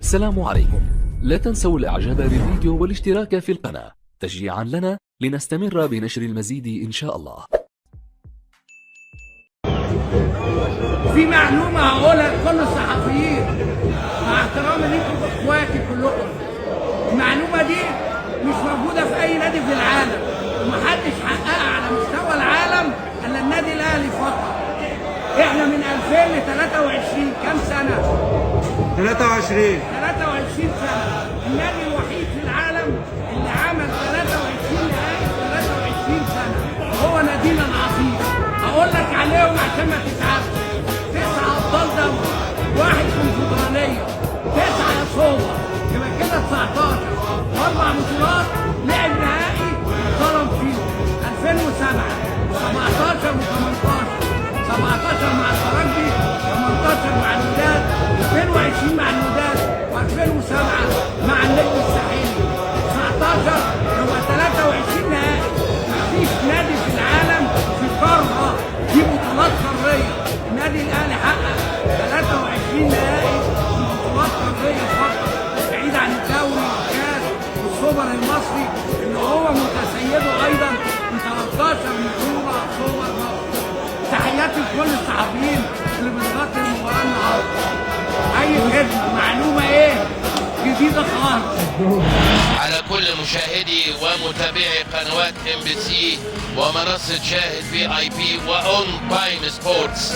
السلام عليكم. لا تنسوا الاعجاب بالفيديو والاشتراك في القناة تشجيعا لنا لنستمر بنشر المزيد ان شاء الله. في معلومة هقولها لكل الصحفيين مع احترامي ليكم واخواتي كلكم. المعلومة دي مش موجودة في أي نادي في العالم، ومحدش حققها على مستوى العالم إلا النادي الأهلي فقط. إحنا من 2000 ل 23 كام سنة؟ 23 سنة، النادي الوحيد في العالم اللي عمل 23 نهائي 23 سنة وهو نادينا العظيم. هقول لك عليهم عشان ما تتعبش. 9 أبطال دوري، 1 كونفدرالية، 9 سوبر، يبقى كده 19 و4 بطولات. لعب نهائي ظلم فيهم 2007 17 و18، 17 مع الترجي، 18 مع الوداد، 22 مع الوداد، و2007 مع النجم الساحلي. 19 هو 23 نهائي. مفيش نادي في العالم في قارة دي بطولات قارية. النادي الأهلي حقق 23 نهائي في بطولات قارية فقط، بعيد عن الدوري والكاس والسوبر المصري اللي هو متسيده أيضا ب 13 بطولة سوبر مصري. تحياتي لكل الصحفيين اللي بتغطي المباراة النهارده. أي خدمة، معلومة إيه؟ جديدة خالص. على كل مشاهدي ومتابعي قنوات MBC ومنصة شاهد VIP وأون تايم سبورتس،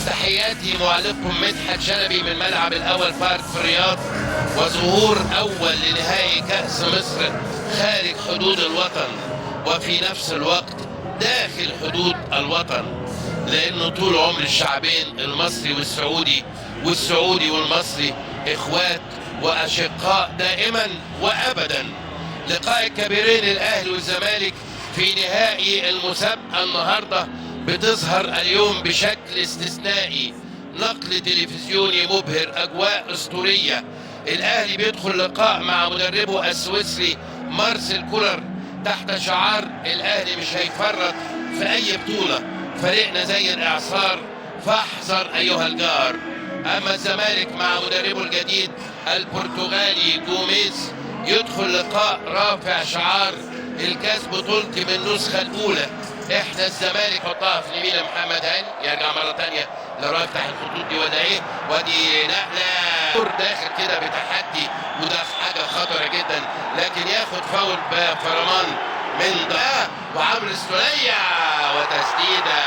تحياتي معلقكم مدحت شلبي من ملعب الأول بارك في الرياض، وظهور أول لنهائي كأس مصر خارج حدود الوطن وفي نفس الوقت داخل حدود الوطن، لأنه طول عمر الشعبين المصري والسعودي والمصري إخوات وأشقاء دائما وأبدا. لقاء الكبيرين الأهلي والزمالك في نهائي المسابقة النهاردة بتظهر اليوم بشكل استثنائي، نقل تلفزيوني مبهر، أجواء أسطورية. الأهلي بيدخل لقاء مع مدربه السويسري مارسيل كولر تحت شعار الأهلي مش هيفرط في أي بطولة، فريقنا زي الإعصار فاحذر أيها الجار. أما الزمالك مع مدربه الجديد البرتغالي جوميز يدخل لقاء رافع شعار الكاس بطولتي من النسخة الأولى. إحنا الزمالك حطها في اليمين محمد هاني، يرجع مرة تانية لو يفتح الخطوط دي ولا إيه، ودي نقلة داخل كده بتحدي، وده حاجة خطرة جدا، لكن ياخد فاول بفرمان من ده وعمرو السولية وتسديدة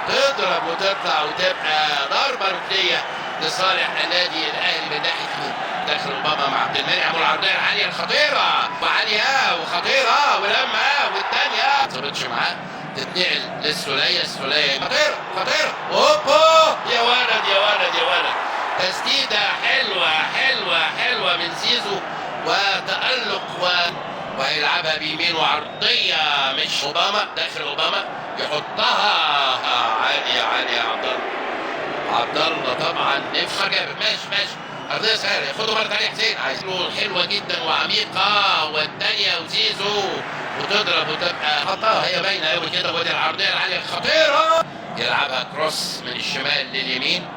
تضرب وتطلع وتبقى ضربة ركنية لصالح النادي الاهلي من ناحيه داخل اوباما مع عبد المنعم، والعرضيه العاليه الخطيره وعاليه وخطيره ولما والثانيه ما ظبطش معاه، تتنقل للسوليه، السوليه خطيره اوبا يا ولد تسديده حلوه من زيزو وتألق وهيلعبها بيمين وعرضيه مش اوباما، داخل اوباما يحطها عاليه يا عبد الله طبعا نفسه جابر ماشي ارضيه سهله، ياخدوا مره ثانيه حسين، عايزين حلوه جدا وعميقه، والثانيه وزيزو وتضرب وتبقى خطأ، هي باينه قوي كده، ودي العرضيه العاليه الخطيره يلعبها كروس من الشمال لليمين،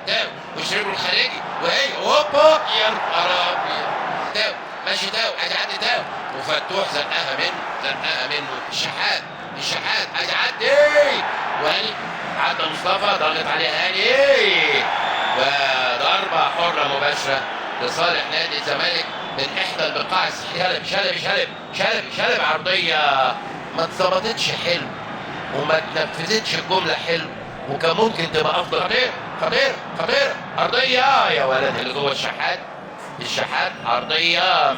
تاو وشريبه الخارجي وهي هوبا يا نهار ابيض، تاو ماشي تاو عايز يعدي تاو وفتوح زنقها منه الشحات عايز يعدي وهاني عدى مصطفى ضغط عليه هاني وضربة حرة مباشرة لصالح نادي الزمالك من إحدى البقاع الصحيحة. شلب عرضية ما اتظبطتش حلو وما اتنفذتش الجملة حلو، وكان ممكن تبقى أفضل. خطير عرضية يا ولد اللي جوه الشحات عرضية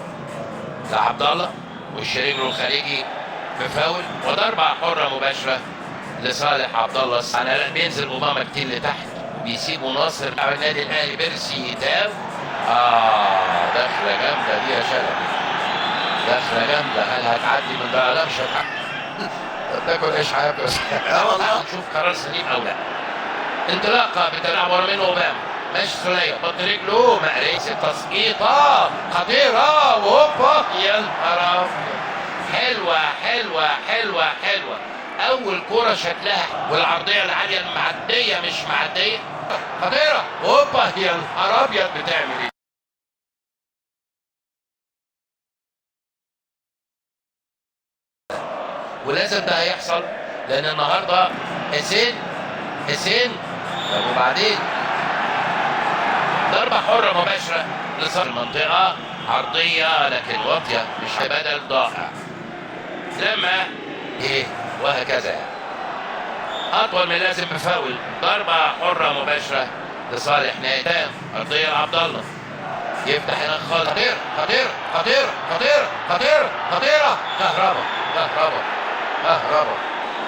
لعبد الله والشريك الخارجي في فاول وضربة حرة مباشرة لصالح عبد الله. انا بينزل اوباما كتير لتحت بيسيبوا ناصر على النادي الاهلي بيرسي تاو دخله جامده دي يا شلبي، دخله جامده. هل هتعدي من ده؟ لا مش هتعدي. تاكل ايش حياتك بس. والله نشوف قرار سليم او لا. انطلاقه بتلعب ورا منه اوباما، ماشي سوليه حط رجله مقريس، تسقيطه خطيره وهوبا يا نهار ابيض. حلوه اول كرة شكلها والعرضيه العاليه المعديه مش معديه خطيره هوبا يا نهار ابيض بتعمل ايه؟ ولازم ده هيحصل لان النهارده حسين طب وبعدين ضربه حره مباشره لصالح المنطقه، عرضيه لكن واطيه، مش بدل ضائع لما وهكذا يعني. اطول من لازم بفاول، ضربه حره مباشره لصالح نادي، ارضيه لعبد الله يفتح هنا خالص، خطيره كهربا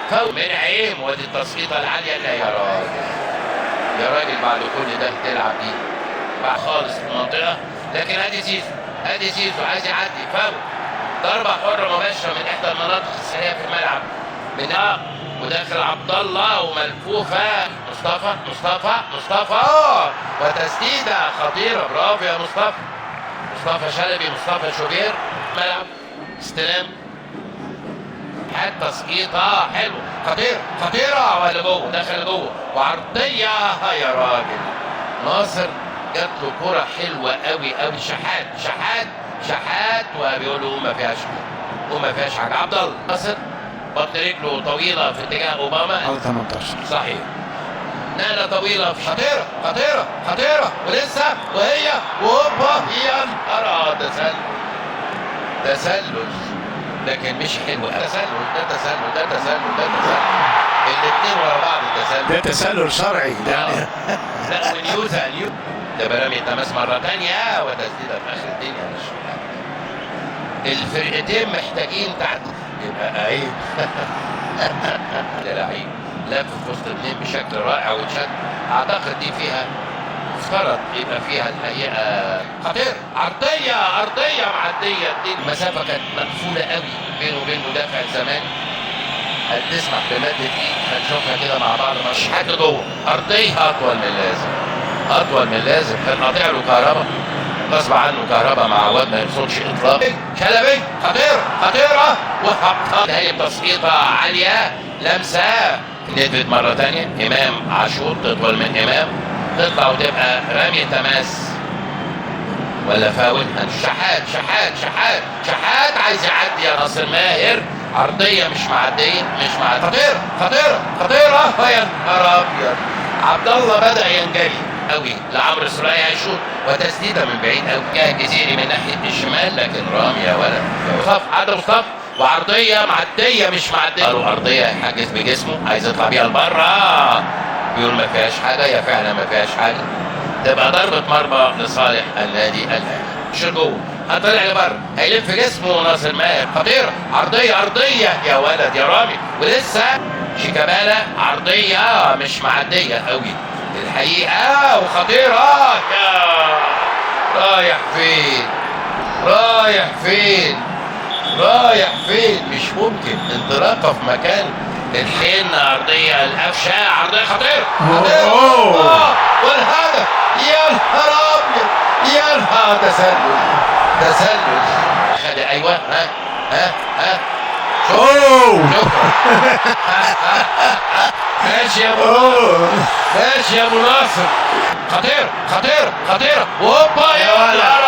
فاول من عيم، ودي التسقيطه العاليه. لا يا راجل بعد كل ده تلعب دي بعد خالص في المنطقه، لكن ادي زيزو عايز يعدي، فاول ضربه حره مباشره من احدى المناطق السريعه في الملعب من وداخل عبد الله وملفوفه مصطفى وتسديده خطيره. برافو يا مصطفى شلبي، مصطفى شوبير ملعب استلام، حتى تسقيطه حلوه خطيره ولا جوه، دخل جوه وعرضيه يا راجل. ناصر جات له كره حلوه قوي شحات وبيقولوا ما فيهاش حاجه. عبد الله ناصر بطن رجله طويله في اتجاه اوباما على 18 صحيح، نقله طويله في خطيره ولسه وهي وهوبا يا نهار تسلل لكن مش حلو. ده تسلل الاثنين ورا بعض ده تسلل شرعي يعني. لا ونيوزا ده برامي تماس مره ثانيه وتسديده في اخر الدنيا. مش الفرقتين محتاجين تعديل، يبقى عيب ده لعيب لف في وسط الاثنين بشكل رائع وتشد. اعتقد دي فيها افترض يبقى فيها الحقيقه خطير، ارضيه معديه، المسافه كانت مقفوله قوي بينه وبين مدافع الزمالك، هتسمح بمد ايد. هنشوفها كده مع بعض، مش حد جوه، ارضيه اطول من لازم كان قاطع له كهربا غصب عنه، كهربا مع واد ما يقصدش اطلاقا. شلبي خطيره وحطها، هي تسقيطه عاليه لمسه ندفت مره ثانيه. امام عاشور تطول من امام، تطلع وتبقى رمي تماس ولا فاول. شحات عايز يعدي يا ناصر ماهر، عرضيه مش معديه خطيره يا نهار ابيض. عبد الله بدا ينجلي قوي لعمرو سولية هيشوط وتسديده من بعيد قوي، جه الجزيري من ناحيه الشمال لكن رامي يا ولد مصطفى وعرضيه معديه مش معديه، ارضيه حاجز بجسمه عايز يطلع بيها لبره، بيقول ما فيهاش حاجه، يا فعلا ما فيهاش حاجه، تبقى ضربه مرمى لصالح النادي الاهلي. مش جوه هطلع لبره، هيلف جسمه ناصر ماهر، خطيره ارضيه يا ولد يا رامي، ولسه شيكابالا عرضيه مش معديه قوي الحقيقه وخطيره. رايح فين مش ممكن. انطلاقه في مكان الحين، ارضيه القفشه، عرضيه خطيره والهدف يا نهار ابيض يا نهار. تسلل خد ايوه ها شكرا ماشي يا ابو ناصر. خطيره وهوبا يا نهار